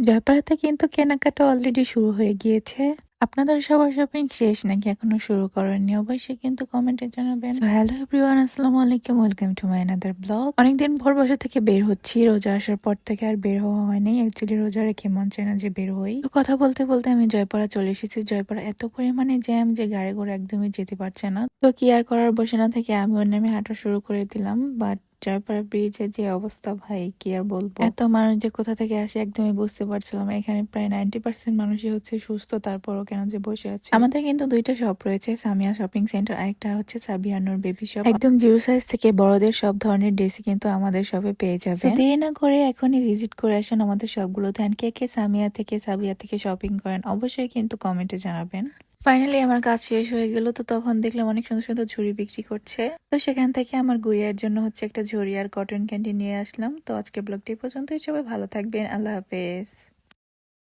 জয়পাড়াতে কিন্তু কেনাকাটা অলরেডি শুরু হয়ে গিয়েছে। আপনাদের সবার শপিং শেষ নাকি এখনো শুরু করেননি? অবশ্যই কিন্তু কমেন্টে জানাবেন। সো হ্যালো এভরিওয়ান, আসসালামু আলাইকুম, welcome to my another blog. অনেকদিন পর বাসা থেকে বের হচ্ছি। রোজা আসার পর থেকে আর বের হওয়া হয়নি। অ্যাকচুয়ালি রোজা রেখে মন চায় না যে বের হই। তো কথা বলতে বলতে আমি জয়পাড়া চলে এসেছি। জয়পাড়া এত পরিমাণে জ্যাম যে গাড়ি ঘোড়া একদমই যেতে পারছে না। তো কি আর করার, বসে না থেকে আমিও নেমে হাঁটা শুরু করে দিলাম। বাট জয়পাড়া ব্রিজের যে অবস্থা, ভাই কি আর বলবো, এত মানুষ যে কোথা থেকে আসে একদমই বুঝতে পারছিলাম না। এখানে প্রায় 90% মানুষই হচ্ছে সুস্থ, তারপরও কেন যে বসে আছে। আমাদের কিন্তু দুইটা শপ রয়েছে, সামিয়া শপিং সেন্টার, আরেকটা হচ্ছে সাবিয়ানুর বেবি শপ। একদম জিরো সাইজ থেকে বড়দের সব ধরনের ড্রেসই কিন্তু আমাদের শপে পেয়ে যাবে। দেরি না করে এখনই ভিজিট করে আসেন আমাদের শপগুলোতে। আর কে কে সামিয়া থেকে সাবিয়া থেকে শপিং করেন অবশ্যই কিন্তু কমেন্টে জানাবেন। ফাইনালি আমার কাজ শেষ হয়ে গেল। তো তখন দেখলাম অনেক সুন্দর সুন্দর ঝুড়ি বিক্রি করছে। তো সেখান থেকে আমার গুইয়ার জন্য হচ্ছে একটা ঝুড়ি আর কটন ক্যান্ডি নিয়ে আসলাম। তো আজকের ব্লগটি পর্যন্তই। সবাই ভালো থাকবেন। আল্লাহ হাফেজ।